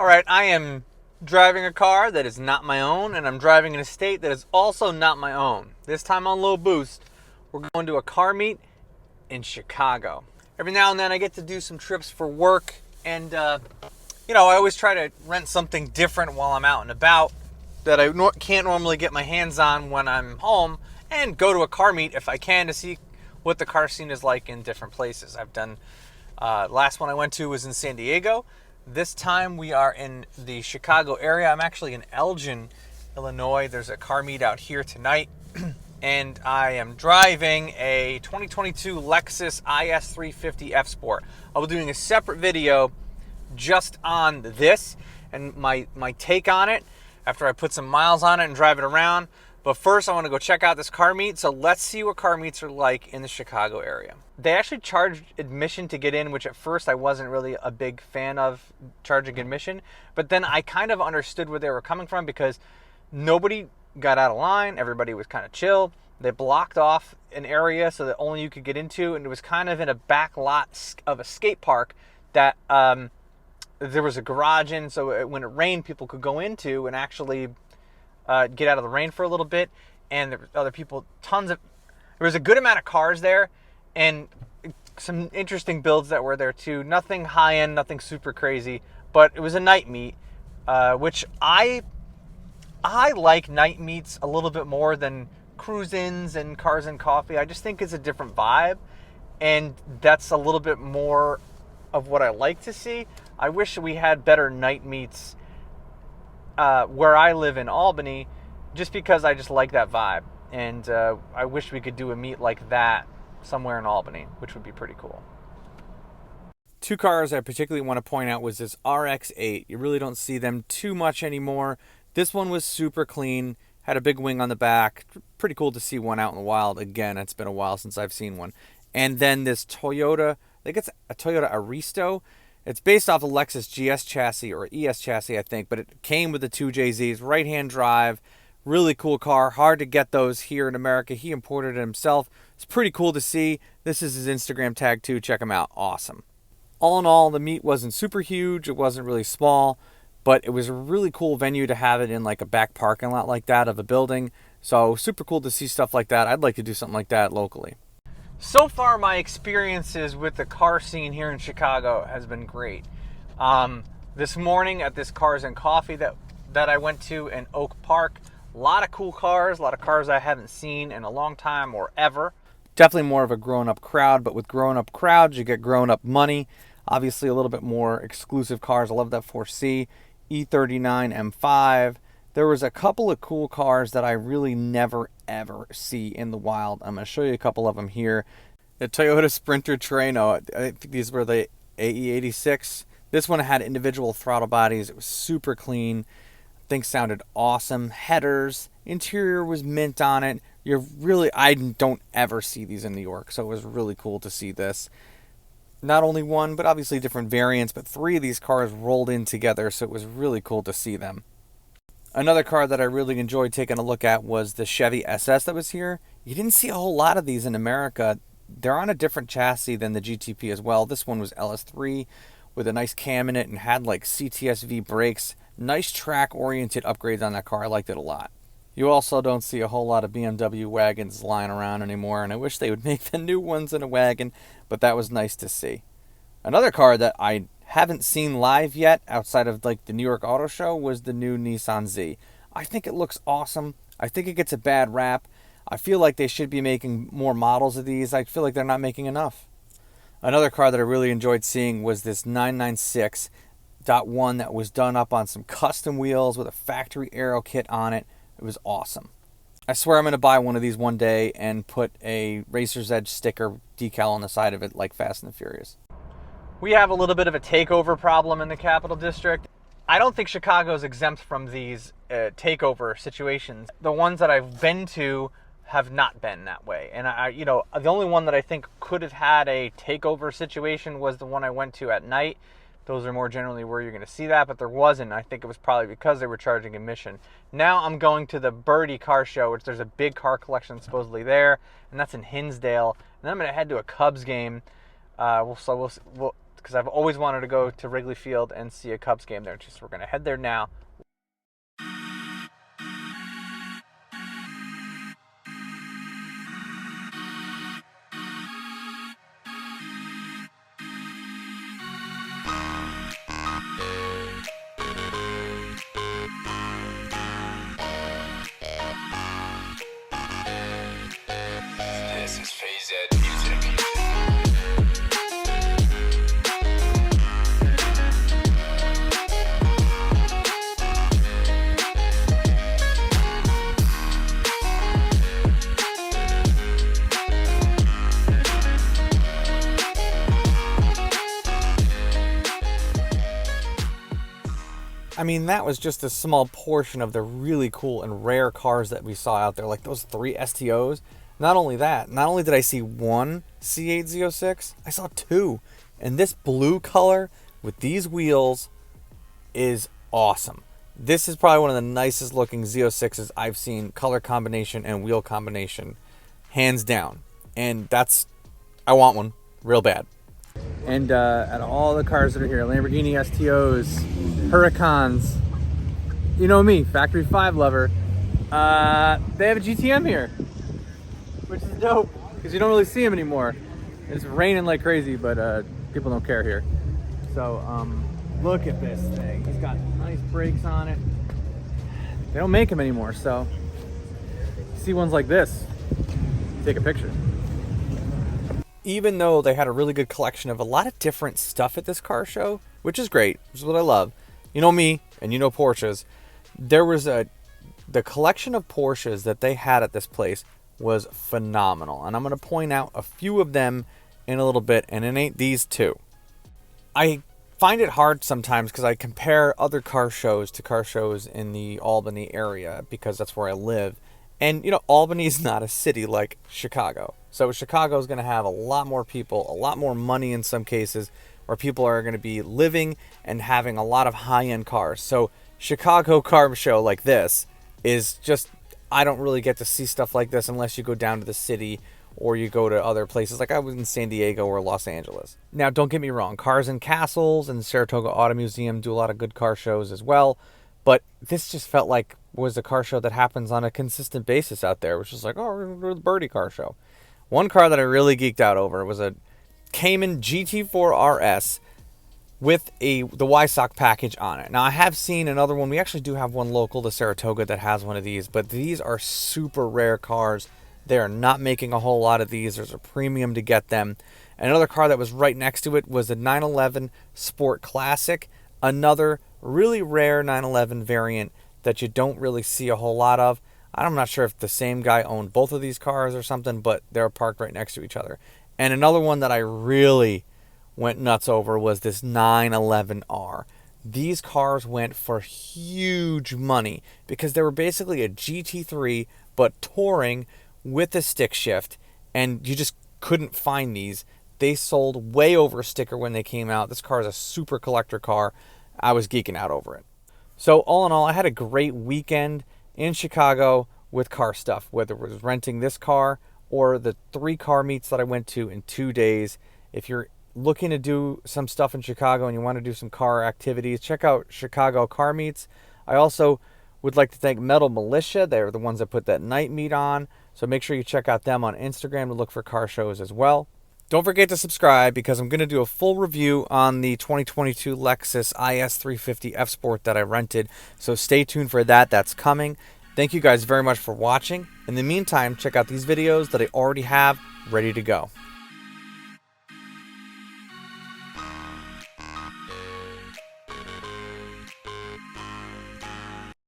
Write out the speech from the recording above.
All right, I am driving a car that is not my own, and I'm driving an estate that is also not my own. This time on low boost, we're going to a car meet in Chicago. Every now and then I get to do some trips for work, and I always try to rent something different while I'm out and about that I can't normally get my hands on when I'm home, and go to a car meet if I can to see what the car scene is like in different places. I've done, last one I went to was in San Diego. This time we are in the Chicago area. I'm actually in Elgin, Illinois. There's a car meet out here tonight. And I am driving a 2022 Lexus IS350 F Sport. I'll be doing a separate video just on this and my take on it after I put some miles on it and drive it around. But first I want to go check out this car meet. So let's see what car meets are like in the Chicago area. They actually charged admission to get in, which at first I wasn't really a big fan of charging admission. But then I kind of understood where they were coming from because nobody got out of line. Everybody was kind of chill. They blocked off an area so that only you could get into, and it was kind of in a back lot of a skate park that there was a garage in, so when it rained, people could go into and actually get out of the rain for a little bit. And there were other people, there was a good amount of cars there, and some interesting builds that were there too. Nothing high end, nothing super crazy, but it was a night meet, which I like night meets a little bit more than cruise-ins and cars and coffee. I just think it's a different vibe, and that's a little bit more of what I like to see. I wish we had better night meets where I live in Albany, just because I just like that vibe, and I wish we could do a meet like that somewhere in Albany, which would be pretty cool. Two cars I particularly want to point out was this RX-8. You really don't see them too much anymore. This one was super clean, had a big wing on the back. Pretty cool to see one out in the wild. Again, it's been a while since I've seen one. And then this Toyota, I think it's a Toyota Aristo. It's based off a Lexus GS chassis or ES chassis, I think, but it came with the 2JZs, right-hand drive. Really cool car. Hard to get those here in America. He imported it himself. It's pretty cool to see. This is his Instagram tag too. Check him out. Awesome. All in all, the meet wasn't super huge. It wasn't really small, but it was a really cool venue to have it in, like a back parking lot like that of a building. So super cool to see stuff like that. I'd like to do something like that locally. So far, my experiences with the car scene here in Chicago has been great. This morning at this Cars and Coffee that I went to in Oak Park, a lot of cool cars, a lot of cars I haven't seen in a long time or ever. Definitely more of a grown-up crowd, but with grown-up crowds, you get grown-up money. Obviously, a little bit more exclusive cars. I love that 4C, E39 M5. There was a couple of cool cars that I really never, ever see in the wild. I'm going to show you a couple of them here. The Toyota Sprinter Terreno, I think these were the AE86. This one had individual throttle bodies. It was super clean. Things sounded awesome. Headers, interior was mint on it. I don't ever see these in New York, so it was really cool to see this. Not only one, but obviously different variants, but three of these cars rolled in together, so it was really cool to see them. Another car that I really enjoyed taking a look at was the Chevy SS that was here. You didn't see a whole lot of these in America. They're on a different chassis than the GTP as well. This one was LS3 with a nice cam in it and had like CTSV brakes. Nice track-oriented upgrades on that car. I liked it a lot. You also don't see a whole lot of BMW wagons lying around anymore, and I wish they would make the new ones in a wagon, but that was nice to see. Another car that I haven't seen live yet outside of like the New York Auto Show was the new Nissan Z. I think it looks awesome. I think it gets a bad rap. I feel like they should be making more models of these. I feel like they're not making enough. Another car that I really enjoyed seeing was this 996.1 that was done up on some custom wheels with a factory aero kit on it. It was awesome. I swear I'm going to buy one of these one day and put a Racer's Edge sticker decal on the side of it like Fast and the Furious. We have a little bit of a takeover problem in the Capital District. I don't think Chicago is exempt from these takeover situations. The ones that I've been to have not been that way. And the only one that I think could have had a takeover situation was the one I went to at night. Those are more generally where you're going to see that, but there wasn't. I think it was probably because they were charging admission. Now I'm going to the Birdie Car Show, which there's a big car collection supposedly there, and that's in Hinsdale. And then I'm going to head to a Cubs game. To because I've always wanted to go to Wrigley Field and see a Cubs game there. We're going to head there now. This is Phase Ed Music. I mean, that was just a small portion of the really cool and rare cars that we saw out there, like those 3 STOs. Not only that, not only did I see one C8 Z06, I saw 2. And this blue color with these wheels is awesome. This is probably one of the nicest looking Z06s I've seen, color combination and wheel combination, hands down. And I want one real bad. And at all the cars that are here, Lamborghini STOs, Huracans, you know me, Factory 5 lover, they have a GTM here, which is dope, because you don't really see them anymore. It's raining like crazy, but people don't care here. So look at this thing. He's got nice brakes on it. They don't make them anymore, so see ones like this, take a picture. Even though they had a really good collection of a lot of different stuff at this car show, which is great, which is what I love. You know me, and you know Porsches. There was the collection of Porsches that they had at this place was phenomenal. And I'm going to point out a few of them in a little bit, and it ain't these two. I find it hard sometimes because I compare other car shows to car shows in the Albany area because that's where I live. And, you know, Albany is not a city like Chicago. So Chicago is going to have a lot more people, a lot more money in some cases, where people are going to be living and having a lot of high-end cars. So Chicago car show like this is just, I don't really get to see stuff like this unless you go down to the city or you go to other places like I was in San Diego or Los Angeles. Now, don't get me wrong. Cars and Castles and Saratoga Auto Museum do a lot of good car shows as well. But this just felt like was a car show that happens on a consistent basis out there, which is like, oh, we're going to do the Birdie car show. One car that I really geeked out over was a Cayman GT4 RS with the Wysock package on it. Now, I have seen another one. We actually do have one local to Saratoga that has one of these, but these are super rare cars. They are not making a whole lot of these. There's a premium to get them. And another car that was right next to it was a 911 Sport Classic, another really rare 911 variant that you don't really see a whole lot of. I'm not sure if the same guy owned both of these cars or something, but they're parked right next to each other. And another one that I really went nuts over was this 911R. These cars went for huge money because they were basically a GT3 but touring with a stick shift, and you just couldn't find these. They sold way over a sticker when they came out. This car is a super collector car. I was geeking out over it. So all in all, I had a great weekend in Chicago with car stuff, whether it was renting this car or the 3 car meets that I went to in 2 days. If you're looking to do some stuff in Chicago and you want to do some car activities, check out Chicago CarMeets. I also would like to thank Metal Militia. They're the ones that put that night meet on. So make sure you check out them on Instagram to look for car shows as well. Don't forget to subscribe because I'm going to do a full review on the 2022 Lexus IS350 F Sport that I rented. So stay tuned for that. That's coming. Thank you guys very much for watching. In the meantime, check out these videos that I already have ready to go.